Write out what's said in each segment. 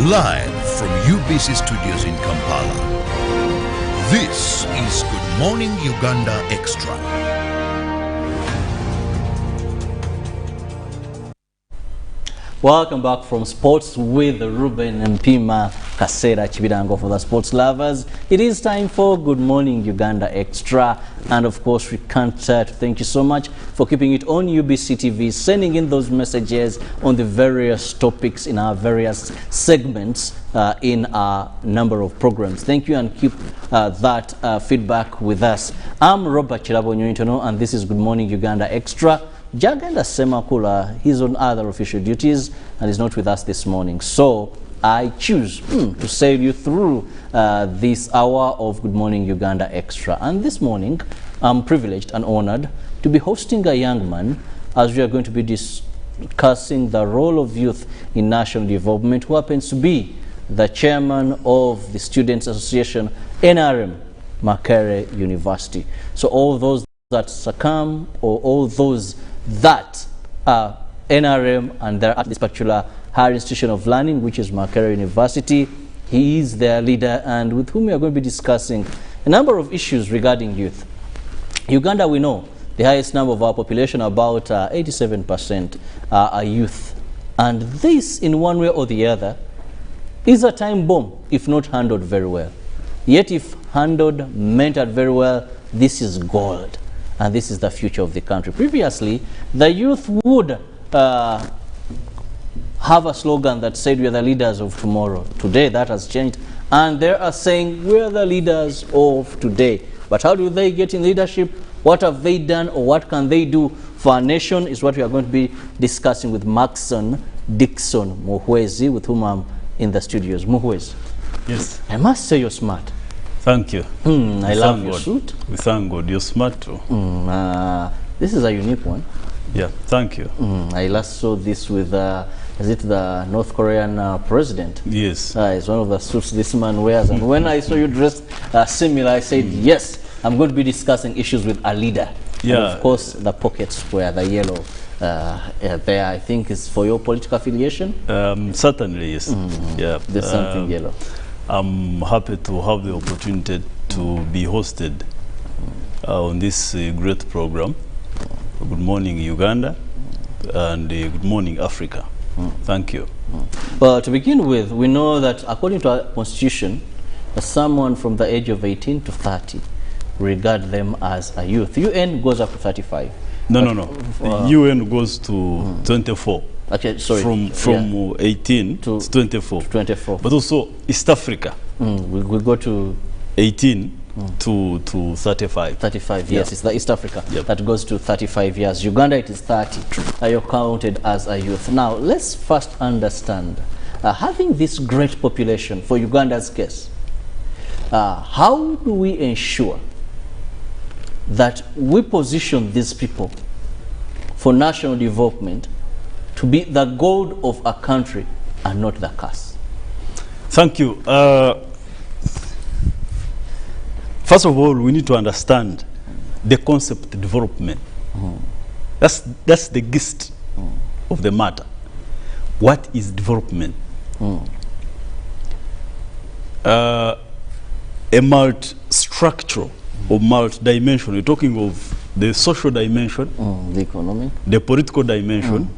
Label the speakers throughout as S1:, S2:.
S1: Live from UBC Studios in Kampala. This is Good Morning Uganda Extra.
S2: Welcome back from Sports with Ruben and Pima Kasera Chibidango for the sports lovers. It is time for Good Morning Uganda Extra. And of course, we can't thank you so much for keeping it on UBC TV, sending in those messages on the various topics in our various segments in our number of programs. Thank you and keep that feedback with us. I'm Robert Chirabo and this is Good Morning Uganda Extra. Jagenda Semakula, he's on other official duties and is not with us this morning. So I choose to sail you through this hour of Good Morning Uganda Extra. And this morning, I'm privileged and honored to be hosting a young man as we are going to be discussing the role of youth in national development, who happens to be the chairman of the Students Association, NRM, Makerere University. So all those that succumb or all those that are NRM and they're at this particular higher institution of learning, which is Makerere University, he is their leader and with whom we are going to be discussing a number of issues regarding youth. Uganda, we know the highest number of our population, about 87% are youth. And this, in one way or the other, is a time bomb if not handled very well. Yet if handled, mentored very well, this is gold. And this is the future of the country. Previously, the youth would have a slogan that said, we are the leaders of tomorrow. Today, that has changed. And they are saying, we are the leaders of today. But how do they get in leadership? What have they done or what can they do for our nation is what we are going to be discussing with Maxon Dixon Muhwezi, with whom I'm in the studios. Muhwezi.
S3: Yes.
S2: I must say you're smart.
S3: Thank you.
S2: I love your suit.
S3: We thank God. You're smart too.
S2: This is a unique one.
S3: Yeah, thank you.
S2: I last saw this with, is it the North Korean president?
S3: Yes.
S2: It's one of the suits this man wears. And when I saw you dressed similar, I said, yes, I'm going to be discussing issues with a leader.
S3: Yeah.
S2: And of course, the pockets were the yellow there, I think, is for your political affiliation?
S3: Certainly, yes. Yeah.
S2: There's something yellow.
S3: I'm happy to have the opportunity to be hosted on this great program, Good Morning Uganda and Good Morning Africa. Thank you.
S2: Well, to begin with, we know that according to our constitution, someone from the age of 18 to 30 regard them as a youth. UN goes up to 35.
S3: No. The UN goes to 24.
S2: Okay, sorry.
S3: From 18 to 24.
S2: 24.
S3: But also East Africa.
S2: We go to
S3: 18 to 35.
S2: 35 years. It's the East Africa
S3: Yep.
S2: that goes to 35 years. Uganda, it is 30. You're counted as a youth. Now, let's first understand, having this great population, for Uganda's case, how do we ensure that we position these people for national development to be the gold of a country and not the curse?
S3: Thank you. First of all, we need to understand the concept of development. That's the gist of the matter. What is development? A multi-structural or multi-dimension. We're talking of the social dimension,
S2: the economic,
S3: the political dimension,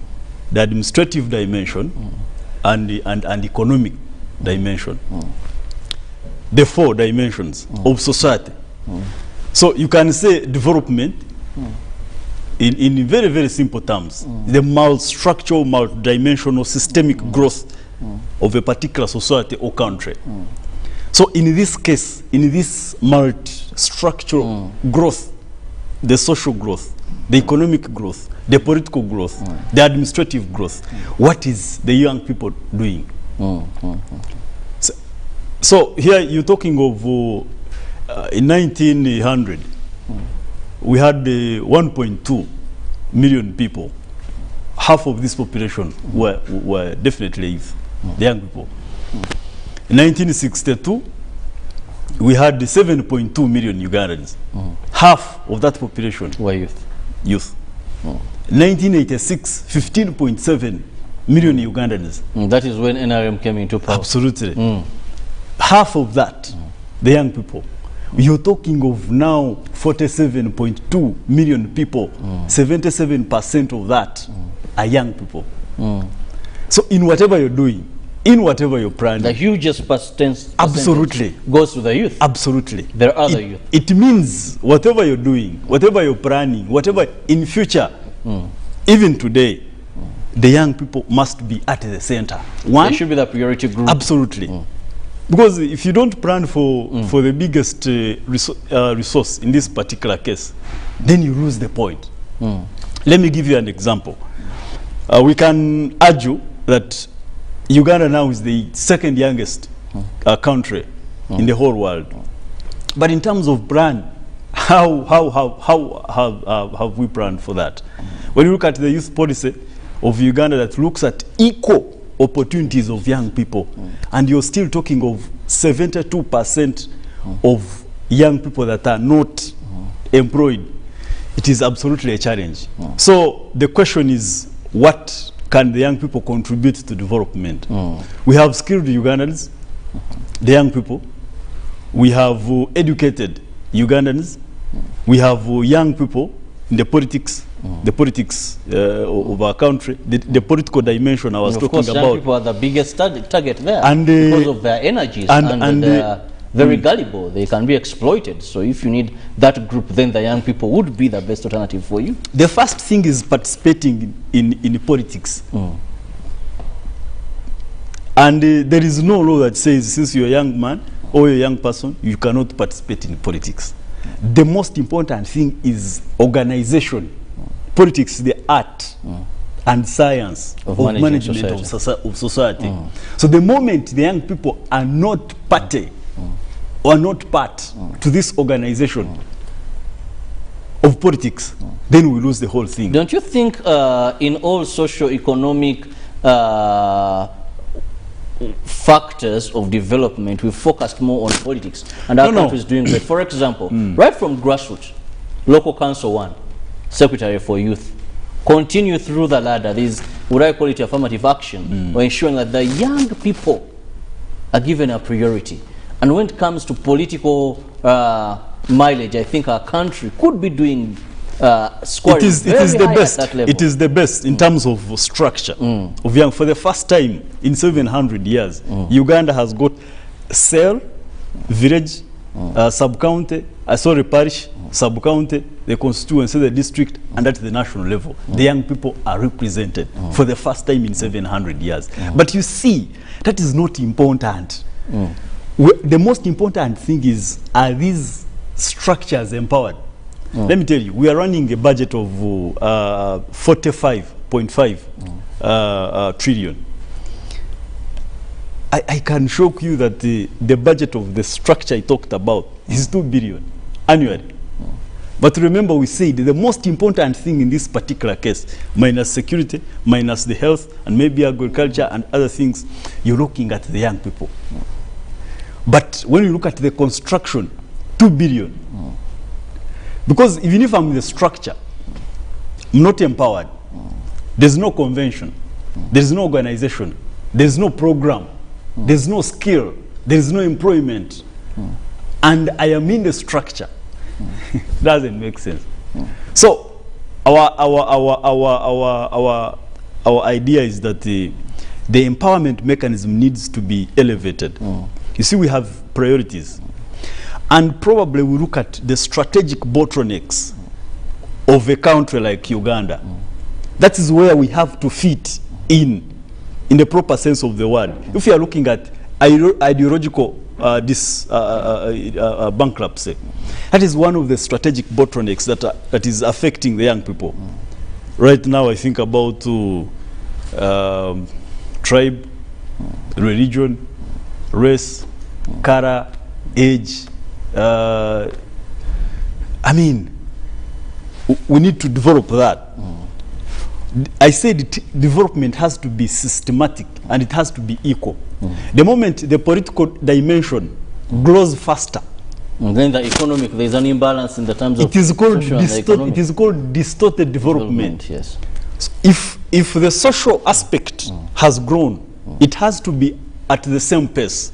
S3: the administrative dimension, and the economic dimension. The four dimensions of society. So you can say development in very, very simple terms, the multi-structural, multi-dimensional, systemic growth of a particular society or country. So in this case, in this multi-structural growth, the social growth, the economic growth, the political growth, the administrative growth, what is the young people doing? So here you're talking of in 1900, we had 1.2 million people. Half of this population were definitely youth, the young people. In 1962, we had 7.2 million Ugandans. Half of that population
S2: were youth.
S3: In 1986, 15.7 million Ugandans.
S2: That is when NRM came into power.
S3: Absolutely. Half of that, the young people. You're talking of now 47.2 million people. 77% of that are young people. So in whatever you're doing, in whatever you're planning,
S2: The hugest percentage
S3: absolutely
S2: goes to the youth.
S3: Absolutely.
S2: There are other youth.
S3: It means whatever you're doing, whatever you're planning, whatever in future, even today, the young people must be at the center. One,
S2: They should be the priority group.
S3: absolutely. Because if you don't plan for the biggest resource in this particular case, then you lose the point. Let me give you an example. We can argue that Uganda now is the second youngest country in the whole world. But in terms of plan, how have we planned for that? When you look at the youth policy of Uganda that looks at equal opportunities of young people, and you're still talking of 72% of young people that are not employed, it is absolutely a challenge. So the question is, what can the young people contribute to development? We have skilled Ugandans, the young people. We have educated Ugandans. We have young people in the politics, of our country, the political dimension I was
S2: And of
S3: talking
S2: course,
S3: about.
S2: young people are the biggest target there,
S3: And,
S2: because of their energies, and they are very gullible. They can be exploited. So if you need that group, then the young people would be the best alternative for you.
S3: The first thing is participating in politics. And there is no law that says since you're a young man or a young person, you cannot participate in politics. The most important thing is organization. Politics is the art and science of management of society. So the moment the young people are not party or not part to this organization of politics, then we lose the whole thing.
S2: Don't you think in all socio-economic factors of development, we focused more on politics, and our country is doing great? For example, right from grassroots, local council 1, secretary for youth, continue through the ladder. These, would I call it affirmative action, or ensuring that the young people are given a priority. And when it comes to political mileage, I think our country could be doing scoring very high at that level.
S3: It is the best in terms of structure of young. For the first time in 700 years, Uganda has got cell, village, sub-county, parish, sub-county, the constituency, the district, and at the national level. The young people are represented for the first time in 700 years. But you see, that is not important. The most important thing is, are these structures empowered? Let me tell you, we are running a budget of 45.5 trillion. I can shock you that the budget of the structure I talked about is 2 billion annually. But remember, we said the most important thing in this particular case, minus security, minus the health, and maybe agriculture and other things, you're looking at the young people. But when you look at the construction, 2 billion. Because even if I'm in the structure, I'm not empowered. There's no convention. There's no organization. There's no program. There's no skill. There's no employment. And I am in the structure. Doesn't make sense. So our idea is that the empowerment mechanism needs to be elevated. You see, we have priorities. And probably we look at the strategic bottlenecks of a country like Uganda. That is where we have to fit in the proper sense of the word. If you are looking at ideological bankruptcy, that is one of the strategic bottlenecks that is affecting the young people. Right now, I think about tribe, religion, race, color, age. I mean, we need to develop that. I said development has to be systematic and it has to be equal. The moment the political dimension grows faster,
S2: and then the economic, there is an imbalance in the terms of
S3: it is called
S2: social and economic.
S3: it is called distorted development.
S2: Yes.
S3: So if if the social aspect has grown, it has to be at the same pace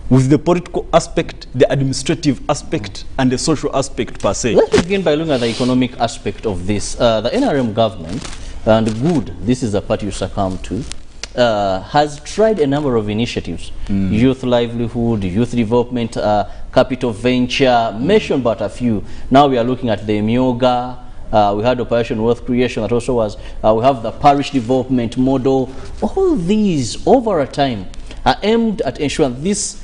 S3: with the political aspect, the administrative aspect, and the social aspect per se.
S2: Let's begin by looking at the economic aspect of this. The NRM government, and good, this is the part you succumb to, has tried a number of initiatives. Youth livelihood, youth development, capital venture, mentioned but a few. Now we are looking at the Myoga. We had Operation Wealth Creation that also was, we have the parish development model. All these over a time are aimed at ensuring this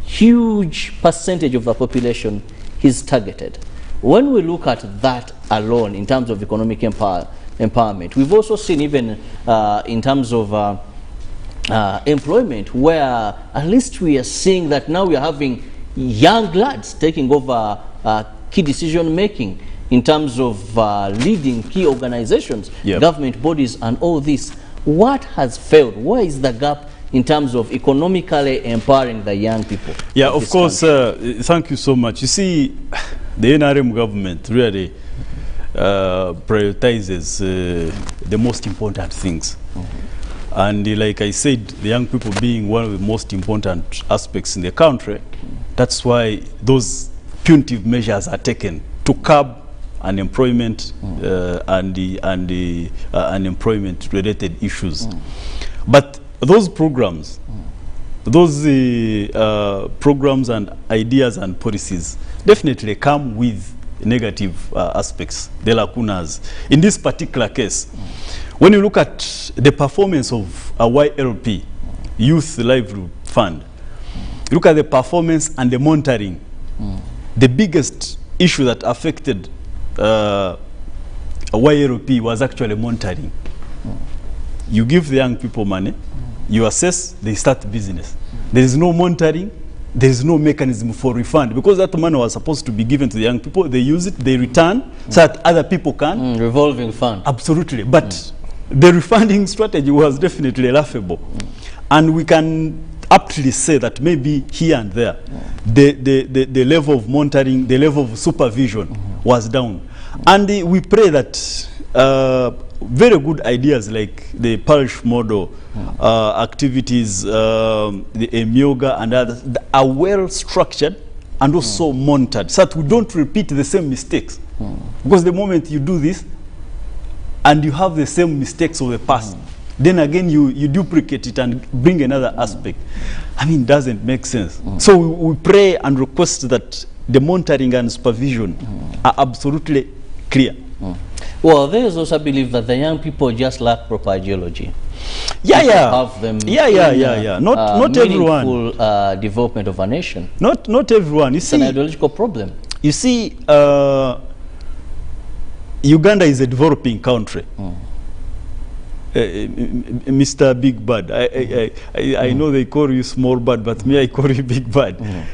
S2: huge percentage of the population is targeted. When we look at that alone in terms of economic empowerment, we've also seen even in terms of employment, where at least we are seeing that now we are having young lads taking over key decision making in terms of leading key organizations, government bodies, and all this. What has failed? Where is the gap in terms of economically empowering the young people?
S3: Yeah, of course. Thank you so much. You see, the NRM government really prioritizes the most important things. And like I said, the young people being one of the most important aspects in the country, that's why those punitive measures are taken to curb unemployment and the unemployment-related issues. But those programs, programs and ideas and policies definitely come with negative aspects, the lacunas. In this particular case, when you look at the performance of a YLP, Youth Livelihood Fund, you look at the performance and the monitoring, the biggest issue that affected a YLP was actually monitoring. You give the young people money, you assess, they start business. There is no monitoring, there is no mechanism for refund, because that money was supposed to be given to the young people. They use it, they return, so that other people can.
S2: Revolving fund.
S3: Absolutely. But the refunding strategy was definitely laughable. And we can aptly say that maybe here and there, the level of monitoring, the level of supervision was down. And we pray that very good ideas like the parish model, activities, the Myoga and others are well structured and also monitored, so that we don't repeat the same mistakes. Because the moment you do this and you have the same mistakes of the past, then again you duplicate it and bring another aspect. I mean, it doesn't make sense. So we pray and request that the monitoring and supervision are absolutely clear.
S2: Well, there is also belief that the young people just lack proper ideology.
S3: Have
S2: them
S3: Not everyone.
S2: Development of a nation.
S3: Not everyone. You see,
S2: it's an ideological problem.
S3: You see, Uganda is a developing country. Mr. Big Bad. I know they call you small bad, but me, I call you Big Bad.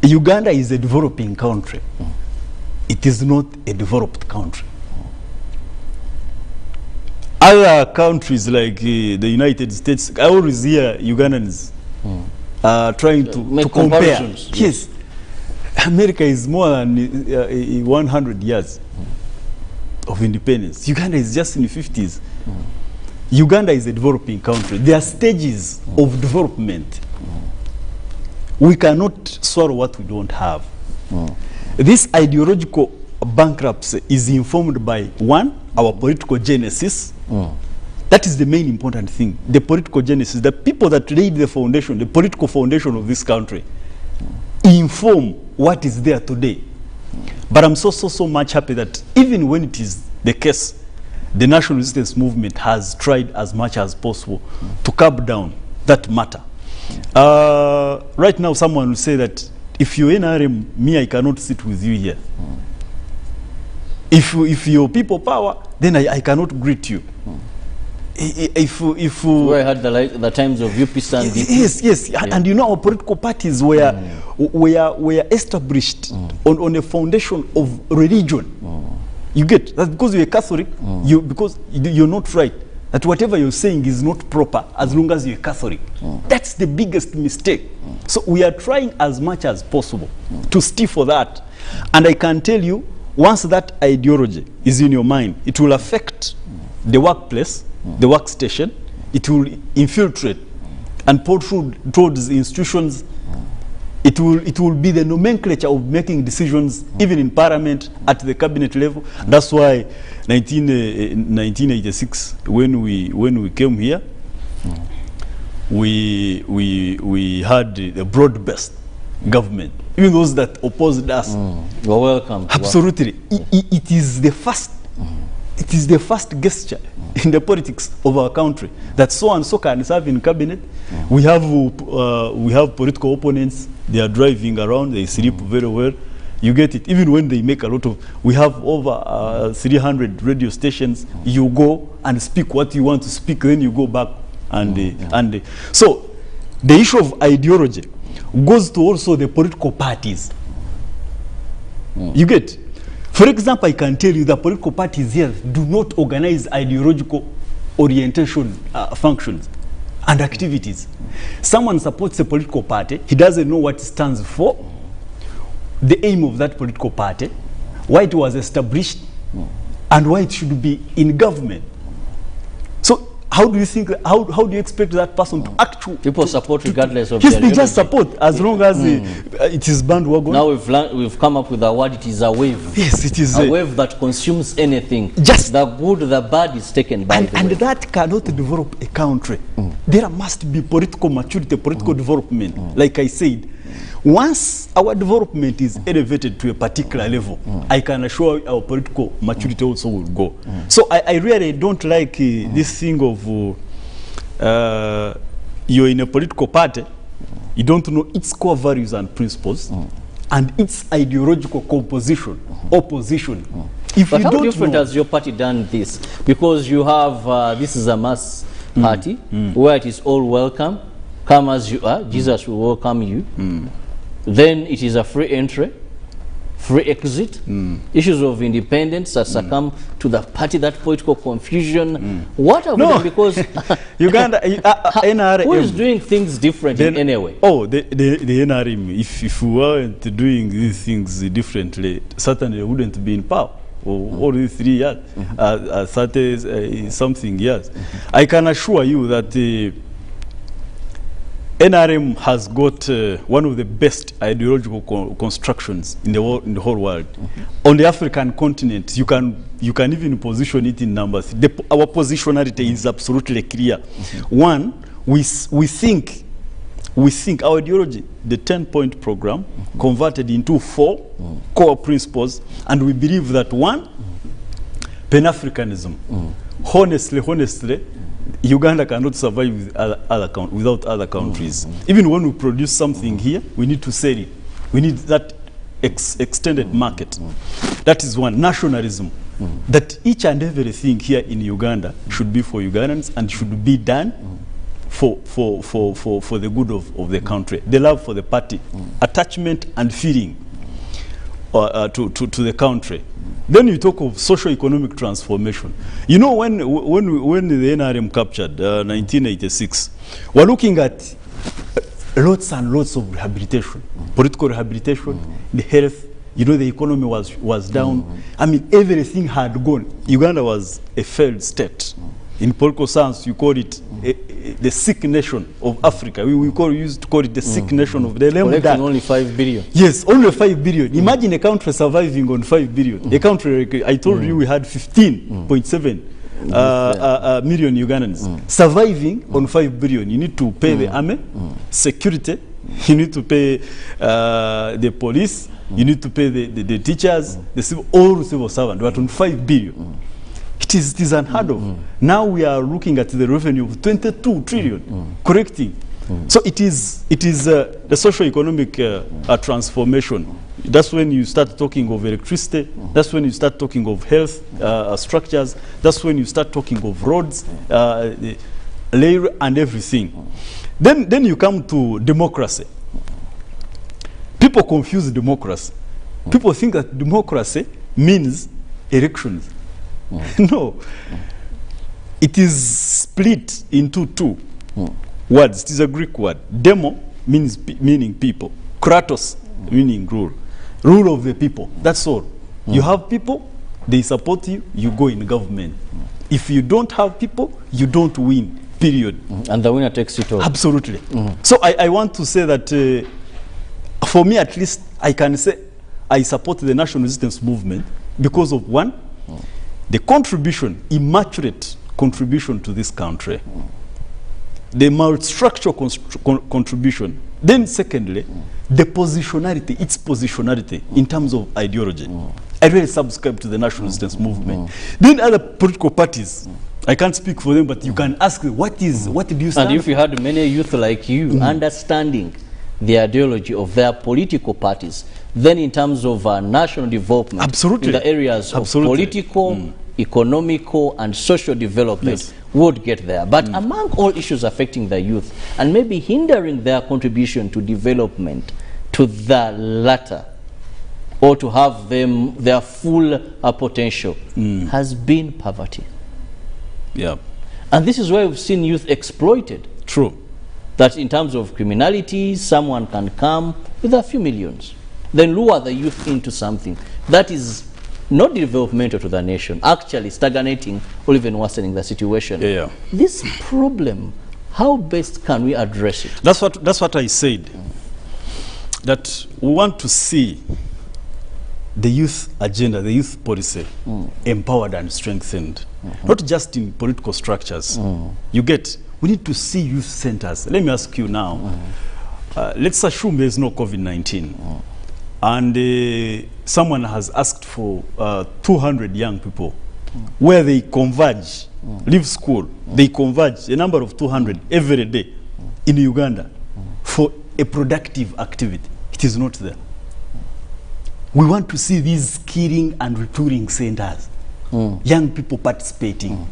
S3: Uganda is a developing country. It is not a developed country. Other countries like the United States, I always hear Ugandans trying to compare. Yes. America is more than 100 years of independence. Uganda is just in the 50s. Uganda is a developing country. There are stages of development. We cannot swallow what we don't have. This ideological bankruptcy is informed by, one, our political genesis. That is the main important thing. The political genesis, the people that laid the foundation, the political foundation of this country, inform what is there today. But I'm so much happy that even when it is the case, the national resistance movement has tried as much as possible to curb down that matter. Right now, someone will say that if you're NRM, me, I cannot sit with you here. If you're people power, then I cannot greet you.
S2: Where I had the times of UPS and
S3: yes. And you know, our political parties were established on a foundation of religion. You get that because you're a Catholic, because you're not right. That whatever you're saying is not proper as long as you're a Catholic. That's the biggest mistake. So we are trying as much as possible to stick for that. And I can tell you, once that ideology is in your mind, it will affect the workplace, the workstation. It will infiltrate and protrude towards the institutions. It will be the nomenclature of making decisions, even in parliament, at the cabinet level. That's why 1986, when we came here, we had a broad-based government. Even those that opposed us,
S2: you're welcome.
S3: Absolutely, it is the first. It is the first gesture in the politics of our country that so and so can serve in cabinet. We have political opponents. They are driving around. They sleep very well. You get it. Even when they make a lot of, we have over 300 radio stations. You go and speak what you want to speak. Then you go back and so the issue of ideology goes to also the political parties. You get. For example, I can tell you that political parties here do not organize ideological orientation functions and activities. Someone supports a political party, he doesn't know what it stands for, the aim of that political party, why it was established, and why it should be in government. So how do you think, how do you expect that person to actually...
S2: People support regardless of
S3: yes,
S2: their
S3: they just
S2: ideology.
S3: support as long as it is bandwagon.
S2: Now we've come up with a word, it is a wave.
S3: Yes, it is
S2: a wave that consumes anything.
S3: Just
S2: the good, the bad is taken by the
S3: and
S2: wave.
S3: that cannot develop a country. There must be political maturity, political development. Like I said, once our development is elevated to a particular level, I can assure our political maturity also will go. So I really don't like this thing of you're in a political party, you don't know its core values and principles, and its ideological composition, opposition. If
S2: But
S3: you
S2: how
S3: don't
S2: different
S3: know,
S2: has your party done this? Because you have, this is a mass party, where it is all welcome, come as you are, Jesus will welcome you. Then it is a free entry, free exit. Issues of independence that succumb to the party, that political confusion. What have we done? Because
S3: Uganda, NRM.
S2: who is doing things different in any way?
S3: Oh, the NRM, if we weren't doing these things differently, certainly wouldn't be in power. All these 3 years, 30 something years. I can assure you that NRM has got one of the best ideological constructions in the whole world. On the African continent, you can even position it in numbers. Our positionality is absolutely clear. One, we think our ideology, the 10-point program, converted into 4 core principles, and we believe that one, Pan-Africanism. Honestly, Uganda cannot survive with without other countries. Even when we produce something here, we need to sell it. We need that extended market. That is one. Nationalism. That each and everything here in Uganda should be for Ugandans and should be done for the good of the country. The love for the party. Attachment and feeling to the country. Then you talk of socio-economic transformation. You know, when the NRM captured 1986, we're looking at lots and lots of rehabilitation, political rehabilitation, the health. You know, the economy was down. I mean, everything had gone. Uganda was a failed state. In political science, you call it the sick nation of Africa. We used to call it the sick nation of the
S2: collecting only 5 billion.
S3: Yes, only 5 billion. Imagine a country surviving on 5 billion. A country, like I told you, we had 15.7 million Ugandans surviving on 5 billion. You need to pay the army, security. You need to pay the police. You need to pay the teachers, all civil servants. But on 5 billion. It is unheard of. Now we are looking at the revenue of 22 trillion, correcting. So it is the socio-economic transformation. That's when you start talking of electricity. That's when you start talking of health structures. That's when you start talking of roads, layer and everything. Then you come to democracy. People confuse democracy. People think that democracy means elections. No, it is split into 2 words. It is a Greek word. Demo meaning people. Kratos meaning rule. Rule of the people. That's all. You have people, they support you, you go in government. If you don't have people, you don't win, period.
S2: And the winner takes it all.
S3: Absolutely. So I want to say that for me at least, I can say I support the national resistance movement because of one, the contribution, immaculate contribution to this country, the multi-structural contribution. Then secondly, the positionality, its positionality in terms of ideology. I really subscribe to the national resistance movement. Then other political parties, I can't speak for them, but you can ask them, what do you stand
S2: And if you had many youth like you understanding the ideology of their political parties, then in terms of national development,
S3: Absolutely.
S2: in the areas of political, economical, and social development, would get there. But among all issues affecting the youth, and maybe hindering their contribution to development, to the latter, or to have them their full potential, has been poverty.
S3: Yeah.
S2: And this is where we've seen youth exploited.
S3: True.
S2: That in terms of criminality, someone can come with a few millions, then lure the youth into something that is not developmental to the nation, actually stagnating or even worsening the situation.
S3: Yeah.
S2: This problem, how best can we address it?
S3: That's what I said. That we want to see the youth agenda, the youth policy, empowered and strengthened, not just in political structures. You get, we need to see youth centers. Let me ask you now, let's assume there's no COVID-19, and someone has asked for 200 young people, where they converge, leave school, they converge, a number of 200 every day in Uganda for a productive activity. It is not there. We want to see these skilling and retooling centers, young people participating.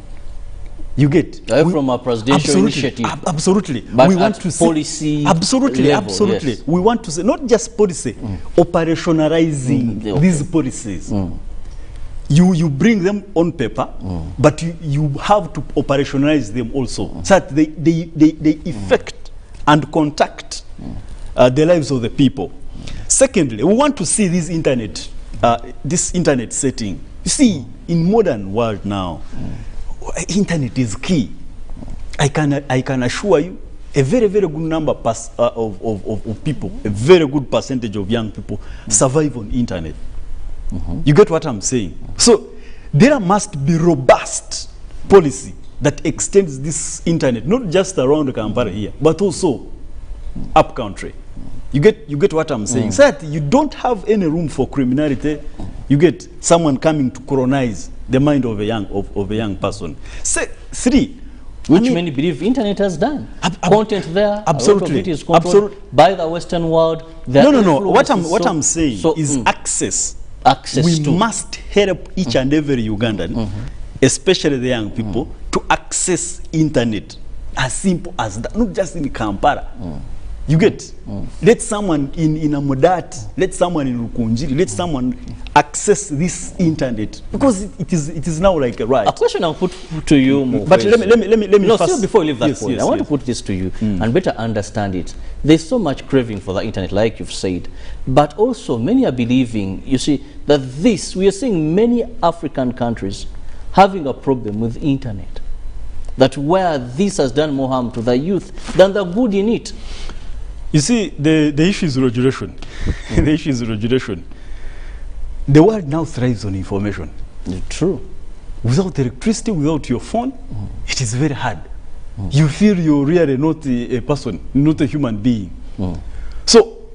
S3: You get
S2: from a presidential initiative.
S3: Absolutely.
S2: But
S3: we want to see
S2: policy
S3: absolutely,
S2: level,
S3: absolutely.
S2: Yes.
S3: We want to see not just policy, operationalizing these policies. You bring them on paper, but you have to operationalize them also, so that they affect and contact the lives of the people. Secondly, we want to see this internet setting. You see, in modern world now, internet is key. I can assure you, a very, very good number of people, a very good percentage of young people survive on internet. You get what I'm saying? So there must be robust policy that extends this internet, not just around Kampala here, but also up country. You get what I'm saying? So that you don't have any room for criminality. You get someone coming to colonize the mind of a young person. Three,
S2: which many believe internet has done. Content there,
S3: absolutely,
S2: a lot of it is controlled by the Western world.
S3: No. What I'm saying is access. We must help each and every Ugandan, especially the young people, to access internet as simple as that. Not just in Kampala. You get, let someone in Amodat, let someone in Rukunjiri, let someone access this internet, because it is now like a right.
S2: A question I'll put to you,
S3: but let me
S2: no,
S3: first,
S2: still before you leave that point, I want to put this to you and better understand it. There's so much craving for the internet, like you've said, but also many are believing, you see, that we are seeing many African countries having a problem with internet, that where this has done more harm to the youth than the good in it.
S3: You see, the issue is regulation. The issue is regulation. The world now thrives on information.
S2: True.
S3: Without electricity, without your phone, it is very hard. You feel you're really not a person, not a human being. So,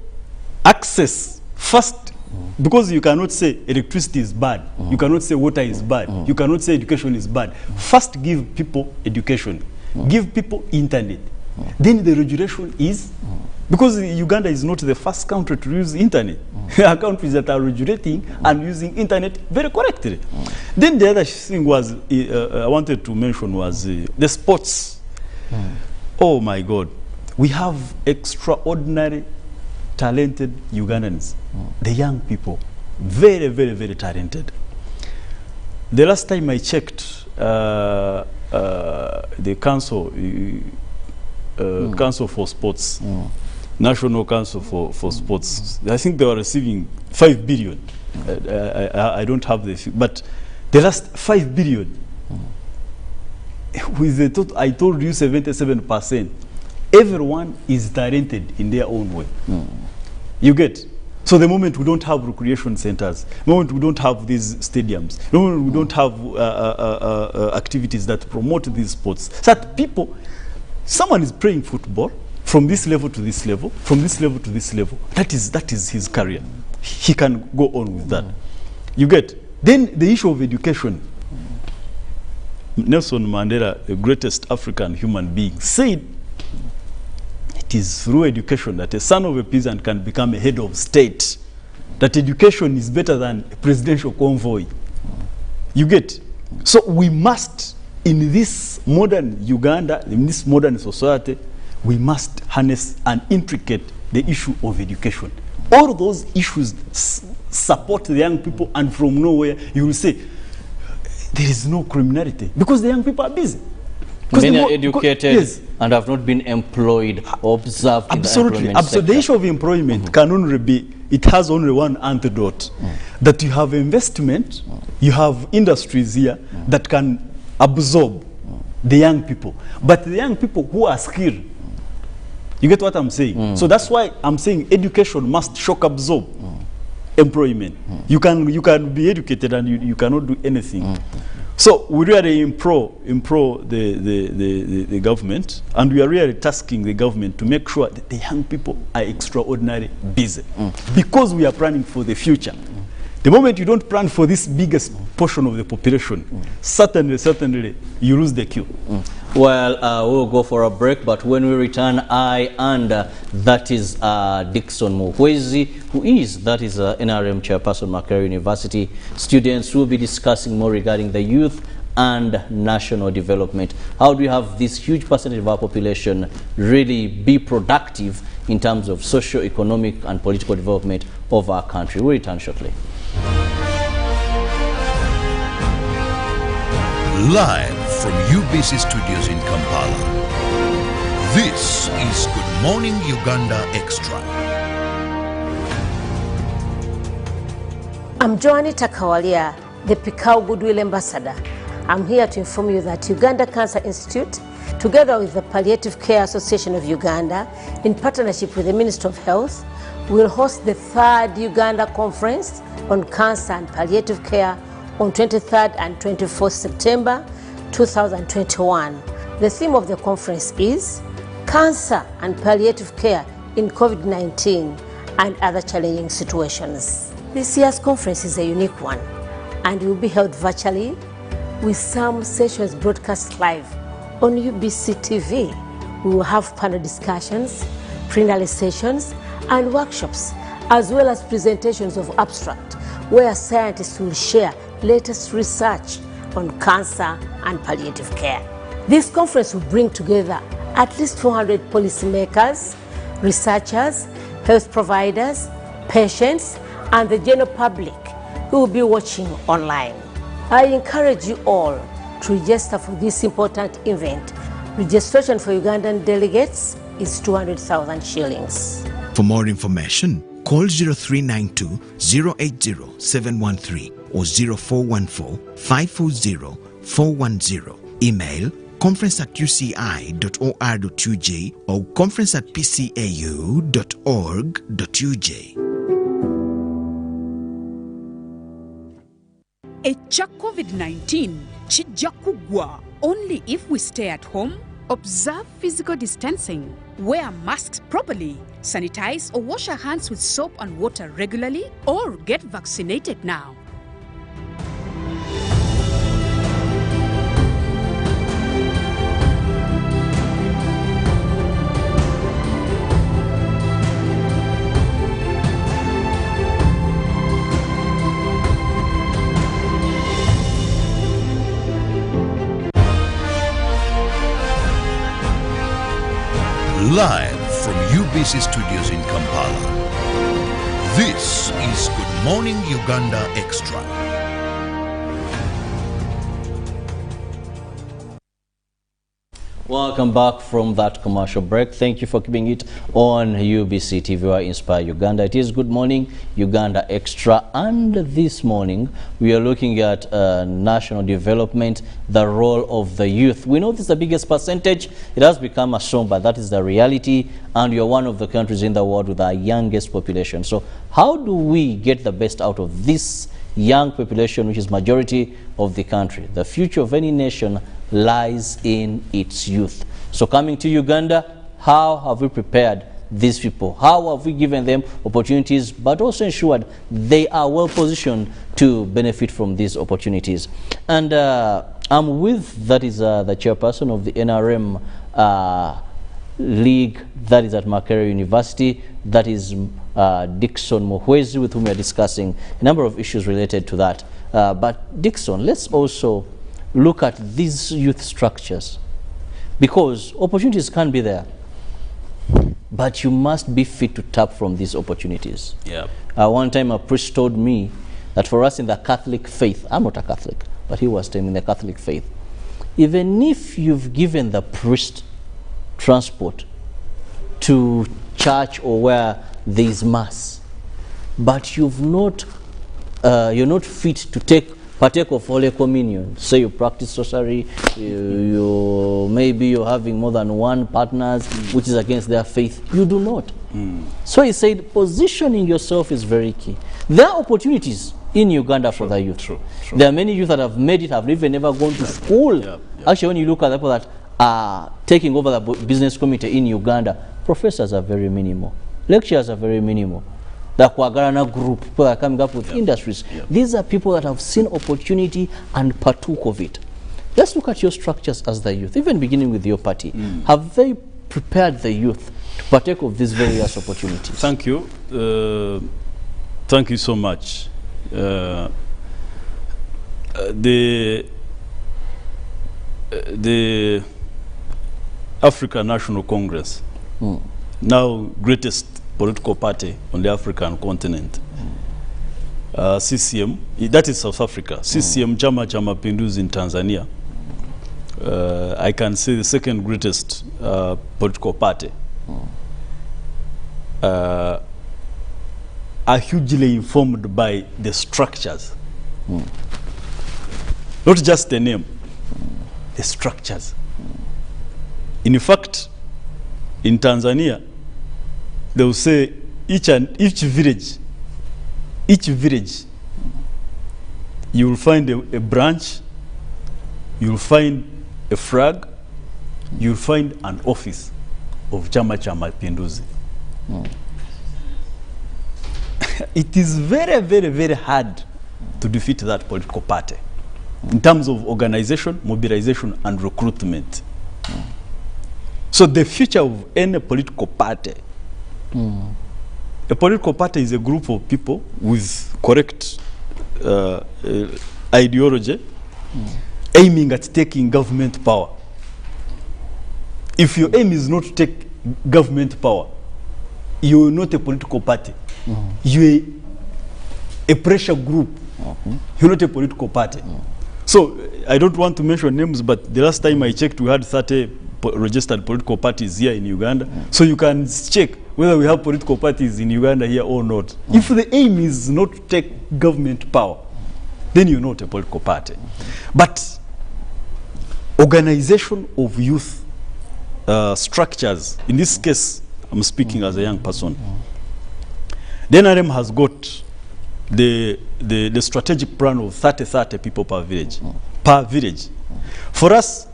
S3: access first, because you cannot say electricity is bad, you cannot say water is bad, you cannot say education is bad. First, give people education, give people internet. Then the regulation is, because Uganda is not the first country to use internet. There are countries that are regulating and using internet very correctly. Then the other thing was, I wanted to mention was the sports. Oh my God. We have extraordinary talented Ugandans, the young people, very, very, very talented. The last time I checked, the council, Council for Sports, National Council for Sports, I think they were receiving 5 billion. I don't have the figure, but the last 5 billion with the total, I told you 77%, everyone is talented in their own way. You get? So the moment we don't have recreation centers, the moment we don't have these stadiums, the moment we don't have activities that promote these sports, so that people, someone is playing football from this level to this level, from this level to this level, that is his career. He can go on with that. You get? Then the issue of education. Nelson Mandela, the greatest African human being, said it is through education that a son of a peasant can become a head of state. That education is better than a presidential convoy. You get? So we must, in this modern Uganda, in this modern society, we must harness and intricate the issue of education. All those issues support the young people, and from nowhere you will say there is no criminality because the young people are busy.
S2: Many are educated, yes, and have not been employed or observed.
S3: Absolutely.
S2: In the
S3: So the issue of employment can only be, it has only one antidote, that you have investment, you have industries here that can absorb the young people. But the young people who are skilled, you get what I'm saying? So that's why I'm saying education must shock absorb employment. You can be educated and you cannot do anything. So we really implore the government, and we are really tasking the government to make sure that the young people are extraordinarily busy, because we are planning for the future. The moment you don't plan for this biggest portion of the population, certainly you lose the queue.
S2: Well, we'll go for a break, but when we return, that is Dickson Muhwezi, that is NRM chairperson, Makerere University. Students will be discussing more regarding the youth and national development. How do we have this huge percentage of our population really be productive in terms of socio-economic and political development of our country? We'll return shortly.
S1: Live from UBC Studios in Kampala, this is Good Morning Uganda Extra.
S4: I'm Joanny Takawalia, the Pikau Goodwill Ambassador. I'm here to inform you that Uganda Cancer Institute, together with the Palliative Care Association of Uganda, in partnership with the Ministry of Health, will host the 3rd Uganda Conference on Cancer and Palliative Care on 23rd and 24th September 2021. The theme of the conference is Cancer and Palliative Care in COVID-19 and Other Challenging Situations. This year's conference is a unique one and will be held virtually, with some sessions broadcast live on UBC TV. We will have panel discussions, plenary sessions, and workshops, as well as presentations of abstract, where scientists will share latest research on cancer and palliative care. This conference will bring together at least 400 policymakers, researchers, health providers, patients, and the general public who will be watching online. I encourage you all to register for this important event. Registration for Ugandan delegates is 200,000 shillings.
S5: For more information, call 0392 080 713 or 0414 540 410. Email conference@uci.or.uj or conference@pcau.org.uj.
S6: Echa COVID-19 kijja kugwa only if we stay at home, observe physical distancing, wear masks properly, sanitize or wash our hands with soap and water regularly, or get vaccinated now.
S1: Live from UBC Studios in Kampala, this is Good Morning Uganda Extra.
S2: Welcome back from that commercial break. Thank you for keeping it on UBC TV or Inspire Uganda. It is Good Morning Uganda Extra, and this morning we are looking at national development, the role of the youth. We know this is the biggest percentage. It has become a song, but that is the reality, and you're one of the countries in the world with our youngest population. So how do we get the best out of this young population, which is majority of the country? The future of any nation lies in its youth. So coming to Uganda, how have we prepared these people? How have we given them opportunities, but also ensured they are well positioned to benefit from these opportunities? And I'm with, that is the chairperson of the NRM League, that is at Makerere University, that is Dickson Muhwezi, with whom we are discussing a number of issues related to that. But Dickson, let's also look at these youth structures, because opportunities can be there, but you must be fit to tap from these opportunities.
S3: Yeah.
S2: One time a priest told me that for us in the Catholic faith, I'm not a Catholic, but he was telling me in the Catholic faith, even if you've given the priest transport to church or where there is mass, but you've not, you're not fit to partake of Holy Communion. Say you practice sorcery, maybe you're having more than one partners, which is against their faith. You do not. So he said, positioning yourself is very key. There are opportunities in Uganda for the youth.
S3: True.
S2: There are many youth that have made it, have even never gone to school. Actually, when you look at the people that are taking over the business committee in Uganda, professors are very minimal. Lecturers are very minimal. The Kwagarana group, people that are coming up with industries. These are people that have seen opportunity and partook of it. Let's look at your structures as the youth, even beginning with your party. Have they prepared the youth to partake of these various opportunities?
S3: Thank you. Thank you so much. The African National Congress, now greatest political party on the African continent, CCM, that is South Africa, CCM, Chama cha Mapinduzi in Tanzania, I can say the second greatest political party, are hugely informed by the structures, not just the name, the structures. In fact, in Tanzania, they will say each village, you will find a branch, you will find a flag, you will find an office of Chama cha Mapinduzi. It is very, very, very hard to defeat that political party in terms of organization, mobilization, and recruitment. So the future of any political party, a political party is a group of people with correct ideology, aiming at taking government power. If your aim is not to take government power, you are not a political party. You are a pressure group. You're not a political party. So I don't want to mention names, but the last time I checked, we had 30 registered political parties here in Uganda. So you can check whether we have political parties in Uganda here or not. If the aim is not to take government power, then you're not a political party. But organization of youth structures, in this case, I'm speaking as a young person. The NRM has got the strategic plan of 30 people per village. For us,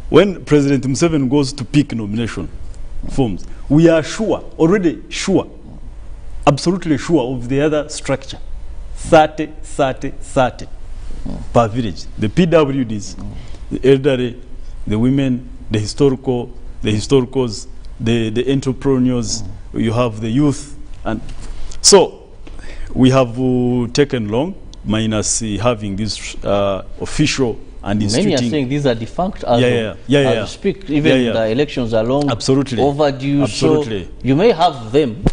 S3: when President Museveni goes to pick nomination forms, we are sure, already sure, absolutely sure of the other structure. 30 per village. The PWDs, the elderly, the women, the historicals, the entrepreneurs, you have the youth. And so we have taken long, minus having this official and
S2: many are saying these are defunct as
S3: we
S2: speak. Even the elections are long, overdue.
S3: Absolutely.
S2: So you may have them,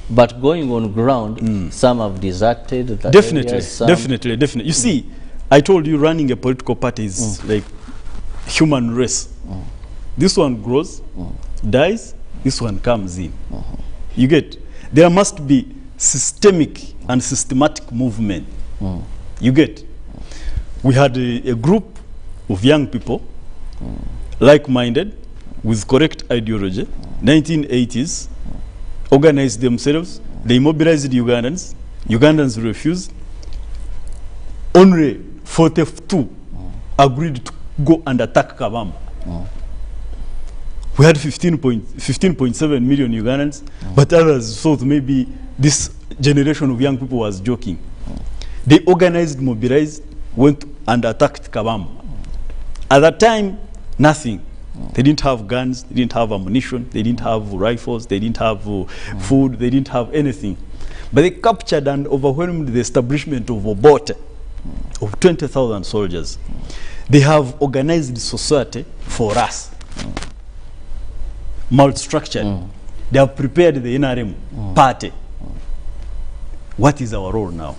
S2: but going on ground, some have deserted.
S3: Definitely. You see, I told you running a political party is like human race. This one grows, dies, this one comes in. You get? There must be systemic and systematic movement. You get? We had a group of young people, like-minded, with correct ideology, 1980s, organized themselves, they mobilized Ugandans, Ugandans refused. Only 42 agreed to go and attack Kabamba. We had 15.7 million Ugandans, but others thought maybe this generation of young people was joking. They organized, mobilized, went and attacked Kabamba. At that time, nothing. They didn't have guns, they didn't have ammunition, they didn't have rifles, they didn't have food, they didn't have anything. But they captured and overwhelmed the establishment of Obote, of 20,000 soldiers. They have organized society for us, multi-structured. They have prepared the NRM party. What is our role now?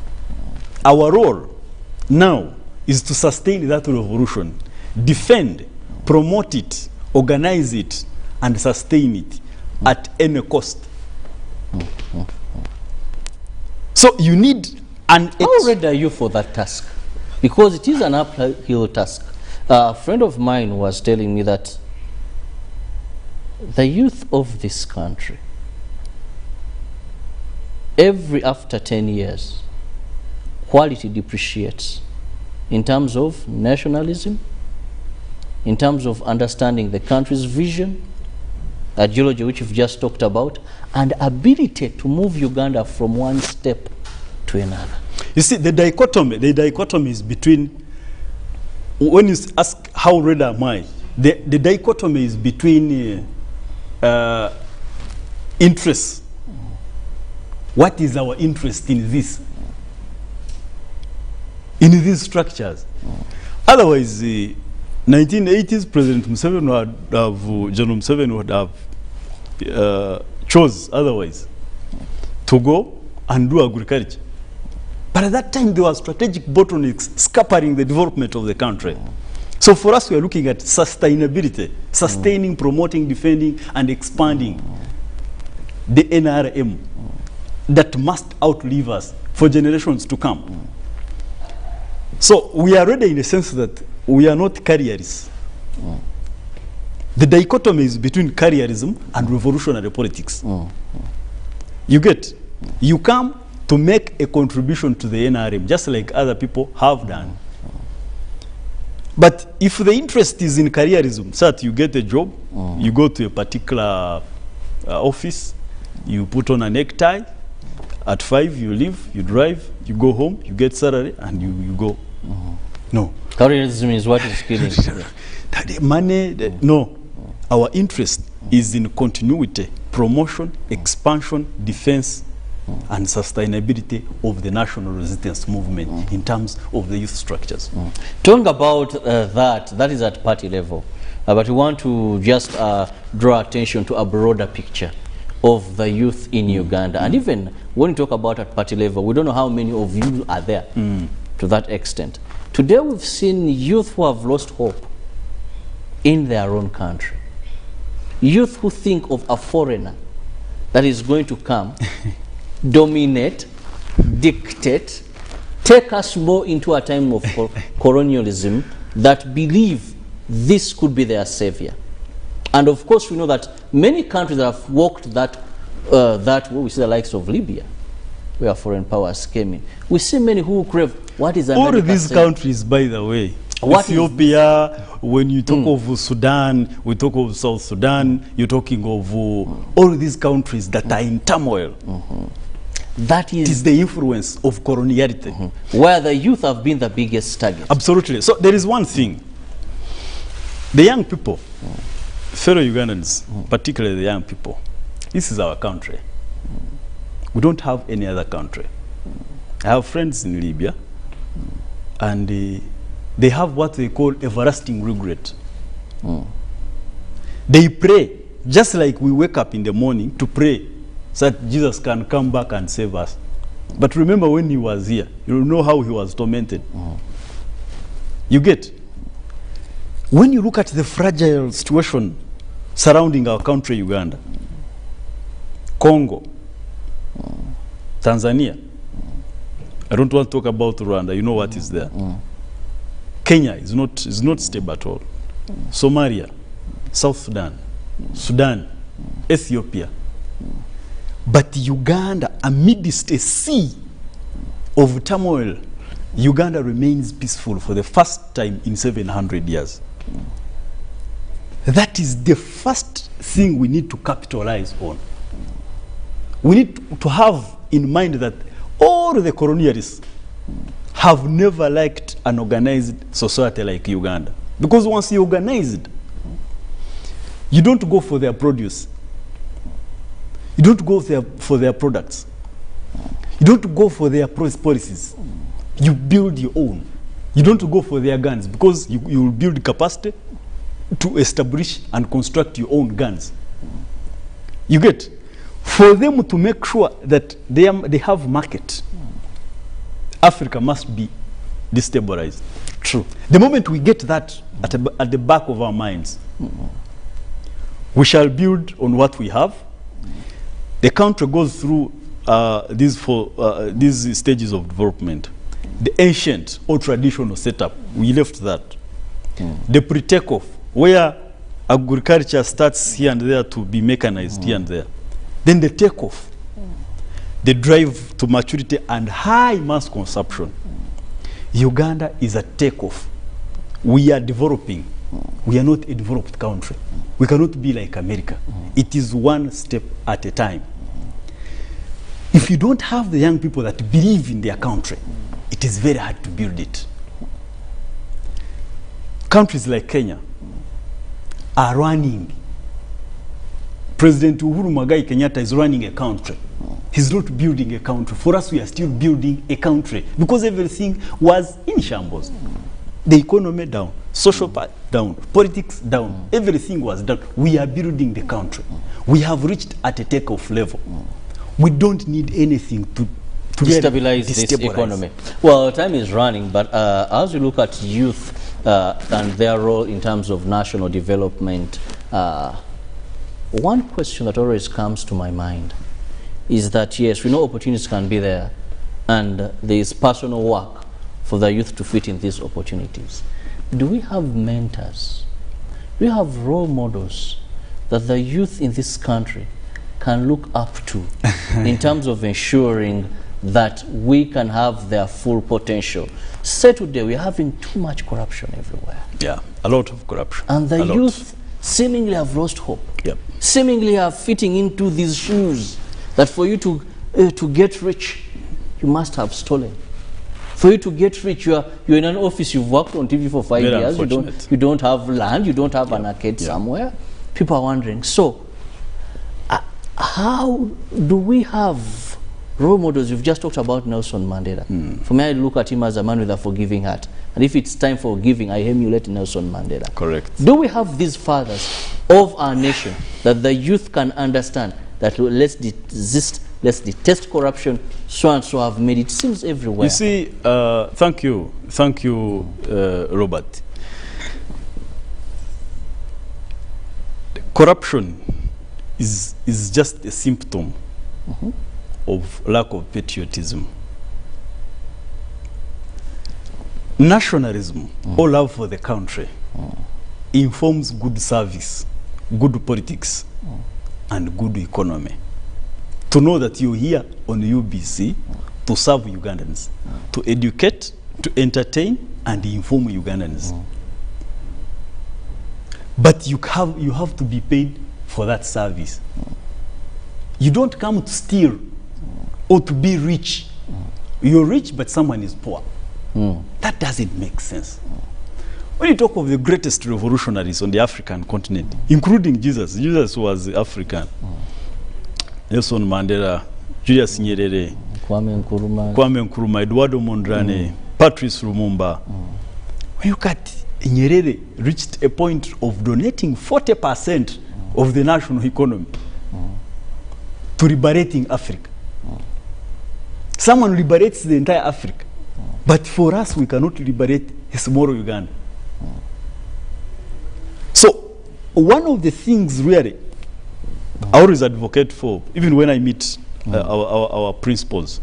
S3: Our role now is to sustain that revolution, defend, promote it, organize it, and sustain it at any cost. So you need an...
S2: How ready are you for that task? Because it is an uphill task. A friend of mine was telling me that the youth of this country, after 10 years, quality depreciates in terms of nationalism, in terms of understanding the country's vision, ideology which we've just talked about, and ability to move Uganda from one step to another.
S3: You see, the dichotomy is between, when you ask how ready am I, the dichotomy is between interests. What is our interest in this? In these structures. Otherwise, 1980s, President Museveni would have, General Museveni would have chose otherwise to go and do agriculture. But at that time, there were strategic bottlenecks scattering the development of the country. So for us, we are looking at sustainability, sustaining, promoting, defending, and expanding the NRM that must outlive us for generations to come. So we are ready in the sense that we are not carriers. The dichotomy is between carrierism and revolutionary politics. You get? You come to make a contribution to the NRM, just like other people have done. But if the interest is in careerism, so that you get a job, you go to a particular office, you put on a necktie, at 5 you leave, you drive, you go home, you get salary, and you go. No.
S2: Careerism is what is killing.
S3: The money, no. Our interest is in continuity, promotion, expansion, defense, and sustainability of the national resistance movement in terms of the youth structures.
S2: Talking about that is at party level. But we want to just draw attention to a broader picture of the youth in Uganda. And even when you talk about at party level, we don't know how many of you are there to that extent. Today we've seen youth who have lost hope in their own country. Youth who think of a foreigner that is going to come, dominate, dictate, take us more into a time of colonialism, that believe this could be their savior. And of course we know that many countries that have walked that we see the likes of Libya, where foreign powers came in. We see many who crave what is
S3: all of these countries, by the way. What Ethiopia, when you talk of Sudan, we talk of South Sudan, you're talking of all these countries that are in turmoil.
S2: That is
S3: the influence of coloniality.
S2: Where the youth have been the biggest target.
S3: Absolutely. So there is one thing. The young people, fellow Ugandans, particularly the young people, this is our country. We don't have any other country. I have friends in Libya, and they have what they call everlasting regret. They pray, just like we wake up in the morning to pray so that Jesus can come back and save us. But remember when he was here, you know how he was tormented. You get? When you look at the fragile situation surrounding our country, Uganda, Congo, Tanzania. I don't want to talk about Rwanda. You know what is there. Kenya is not stable at all. Somalia, South Sudan, Sudan, Ethiopia. But Uganda, amidst a sea of turmoil, Uganda remains peaceful for the first time in 700 years. That is the first thing we need to capitalize on. We need to have in mind that all the colonialists have never liked an organized society like Uganda. Because once you're organized, you don't go for their produce. You don't go for their products. You don't go for their policies. You build your own. You don't go for their guns because you will build capacity to establish and construct your own guns. You get? For them to make sure that they have market, Africa must be destabilized. True. The moment we get that at the back of our minds, we shall build on what we have. The country goes through these stages of development. The ancient or traditional setup, we left that. The pre-takeoff, where agriculture starts here and there to be mechanized here and there. Then the takeoff, the drive to maturity and high mass consumption. Uganda is a takeoff. We are developing. We are not a developed country. We cannot be like America. It is one step at a time. If you don't have the young people that believe in their country, it is very hard to build it. Countries like Kenya are running. President Uhuru Muigai Kenyatta is running a country. He's not building a country. For us, we are still building a country because everything was in shambles. The economy down, social part down, politics down, everything was down. We are building the country. We have reached at a takeoff level. We don't need anything to
S2: destabilize this economy. Well, time is running, but as we look at youth and their role in terms of national development, one question that always comes to my mind is that, yes, we know opportunities can be there, and there is personal work for the youth to fit in these opportunities. Do we have mentors? Do we have role models that the youth in this country can look up to in terms of ensuring that we can have their full potential? Say today, we're having too much corruption everywhere.
S3: Yeah, a lot of corruption.
S2: And the youth seemingly have lost hope.
S3: Yep.
S2: Seemingly are fitting into these shoes that for you to get rich, you must have stolen. For you to get rich, you're in an office, you've worked on TV for 5 years, you don't have land, you don't have an arcade somewhere. People are wondering, so how do we have role models? You've just talked about Nelson Mandela. For me, I look at him as a man with a forgiving heart. And if it's time for giving, I emulate Nelson Mandela.
S3: Correct.
S2: Do we have these fathers of our nation that the youth can understand that let's detest corruption, so and so have made it? Seems everywhere.
S3: You see, thank you, Robert. Corruption is just a symptom of lack of patriotism. Nationalism or love for the country informs good service, good politics, and good economy. To know that you're here on UBC to serve Ugandans, to educate, to entertain, and inform Ugandans. But you have to be paid for that service. You don't come to steal or to be rich. You're rich, but someone is poor. That doesn't make sense. When you talk of the greatest revolutionaries on the African continent, including Jesus was African. Nelson Mandela, Julius Nyerere,
S2: Kwame
S3: Nkrumah, Eduardo Mondrane, Patrice Lumumba. When you look at Nyerere, reached a point of donating 40% of the national economy to liberating Africa. Someone liberates the entire Africa. But for us, we cannot liberate a small Uganda. So, one of the things really I always advocate for, even when I meet our principals,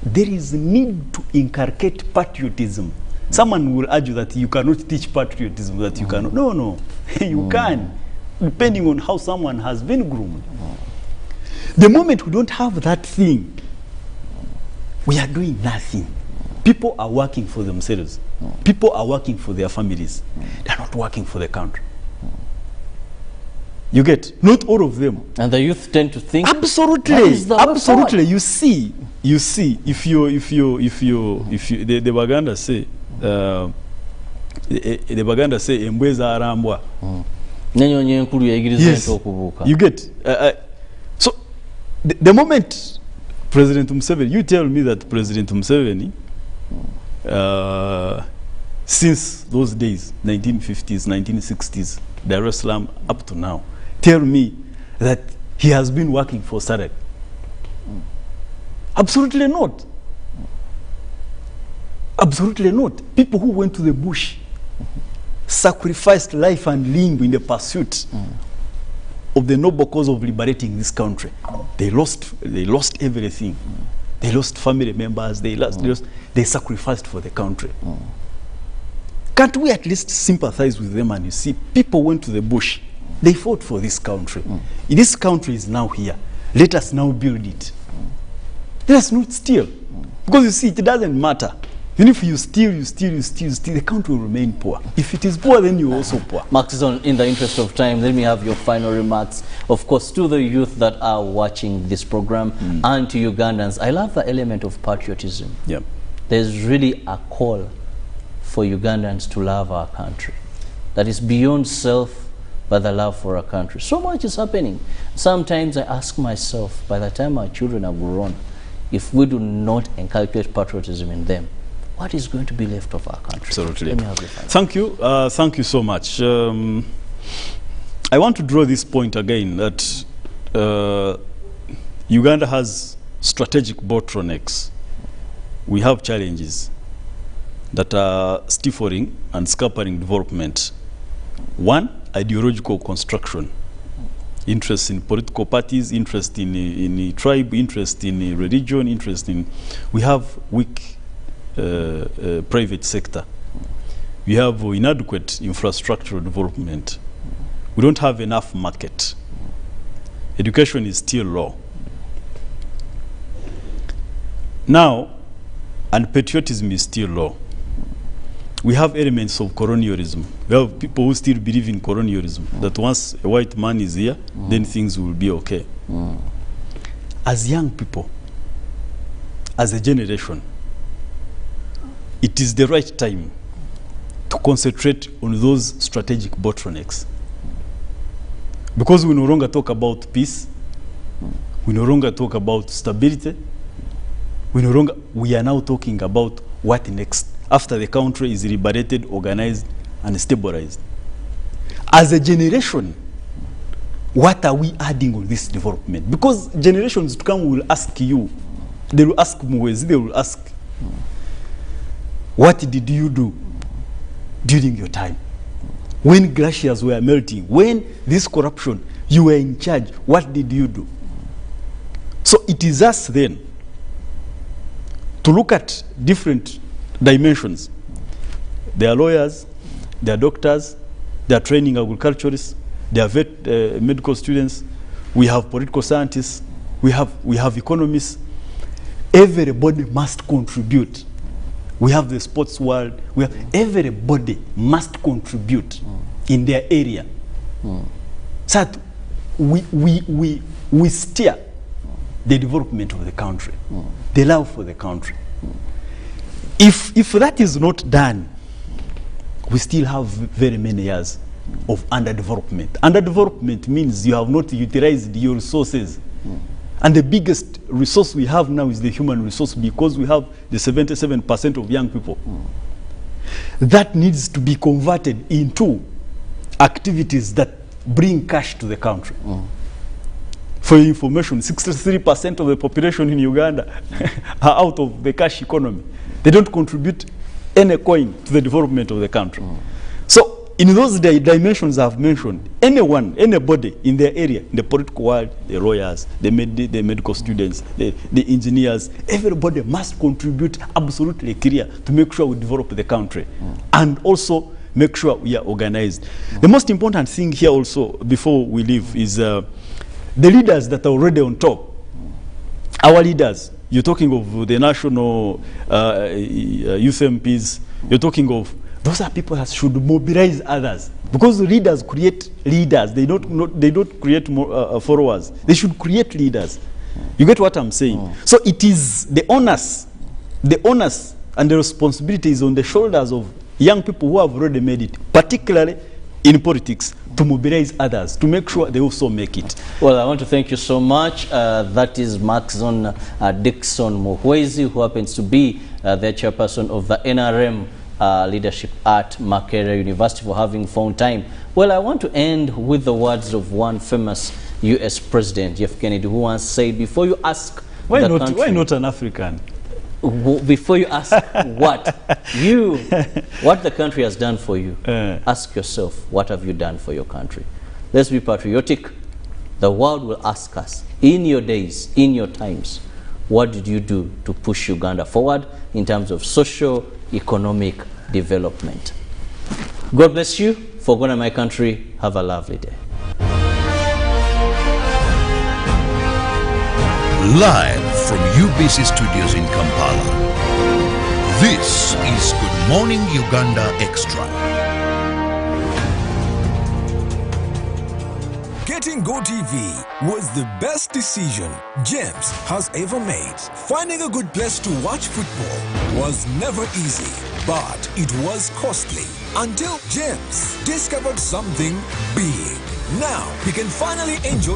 S3: there is need to inculcate patriotism. Someone will argue that you cannot teach patriotism, that you cannot. No, no, you can, depending on how someone has been groomed. The moment we don't have that thing, we are doing nothing. People are working for themselves. People are working for their families. They are not working for the country. You get? Not all of them.
S2: And the youth tend to think
S3: absolutely,
S2: that is the way
S3: absolutely.
S2: forward.
S3: You see, if the Baganda say, the Baganda say, embweza arambwa.
S2: Nyanyonye nkulu yayigiriza
S3: Yes,
S2: okubuuka.
S3: you get? So, the moment President Museveni, you tell me that President Museveni, since those days, 1950s, 1960s, Dar es Salaam up to now, tell me that he has been working for SADC. Absolutely not. Absolutely not. People who went to the bush sacrificed life and limb in the pursuit of the noble cause of liberating this country. They lost everything. They lost family members. They sacrificed for the country. Can't we at least sympathize with them? And you see, people went to the bush. They fought for this country. This country is now here. Let us now build it. Let us not steal. Because you see, it doesn't matter. Even if you steal, the country will remain poor. If it is poor, then you're also poor.
S2: Max, in the interest of time, let me have your final remarks. Of course, to the youth that are watching this program and to Ugandans, I love the element of patriotism.
S3: Yeah.
S2: There's really a call for Ugandans to love our country. That is beyond self, but the love for our country. So much is happening. Sometimes I ask myself, by the time our children are grown, if we do not inculcate patriotism in them, what is going to be left of our country?
S3: Absolutely.
S2: Let me have your final.
S3: Thank you so much. I want to draw this point again that Uganda has strategic bottlenecks. We have challenges that are stifling and scampering development. One, ideological construction. Interest in political parties, interest in tribe, interest in religion, interest in... We have weak private sector. We have inadequate infrastructural development. We don't have enough market. Education is still low. Now, and patriotism is still low. We have elements of colonialism. We have people who still believe in colonialism, that once a white man is here, then things will be okay. As young people, as a generation, it is the right time to concentrate on those strategic bottlenecks. Because we no longer talk about peace, we no longer talk about stability, we are now talking about what next after the country is liberated, organized, and stabilized. As a generation, what are we adding on this development? Because generations to come will ask you, they will ask Mwezi, they will ask, what did you do during your time? When glaciers were melting, when this corruption, you were in charge, what did you do? So it is us then to look at different dimensions. There are lawyers, there are doctors, there are training agriculturists, there are medical students, we have political scientists, we have economists. Everybody must contribute. We have the sports world. Everybody must contribute in their area. So that we steer the development of the country, the love for the country. If that is not done, we still have very many years of underdevelopment. Underdevelopment means you have not utilized your resources. And the biggest resource we have now is the human resource, because we have the 77% of young people. That needs to be converted into activities that bring cash to the country. For your information, 63% of the population in Uganda are out of the cash economy. They don't contribute any coin to the development of the country. So in those dimensions I've mentioned, anyone, anybody in their area, in the political world, the lawyers, the medical students, the engineers, everybody must contribute absolutely clear to make sure we develop the country and also make sure we are organized. The most important thing here also, before we leave, is the leaders that are already on top. Our leaders, you're talking of the national youth MPs, you're talking of, those are people that should mobilize others, because the leaders create leaders. They don't create more followers. They should create leaders. You get what I'm saying? So it is the onus and the responsibility is on the shoulders of young people who have already made it, particularly in politics, to mobilize others, to make sure they also make it.
S2: Well, I want to thank you so much. That is Maxon Dixon Muhwezi, who happens to be the chairperson of the NRM Leadership at Makerere University, for having found time. Well, I want to end with the words of one famous US President, Jeff Kennedy, who once said, before you ask
S3: why not an African?
S2: Before you ask what the country has done for you, ask yourself, what have you done for your country? Let's be patriotic. The world will ask us, in your days, in your times, what did you do to push Uganda forward in terms of social, economic development? God bless you. For God and my country, have a lovely day.
S1: Live from UBC Studios in Kampala, this is Good Morning Uganda Extra.
S7: Getting GoTV was the best decision James has ever made. Finding a good place to watch football was never easy, but it was costly until James discovered something big. Now he can finally enjoy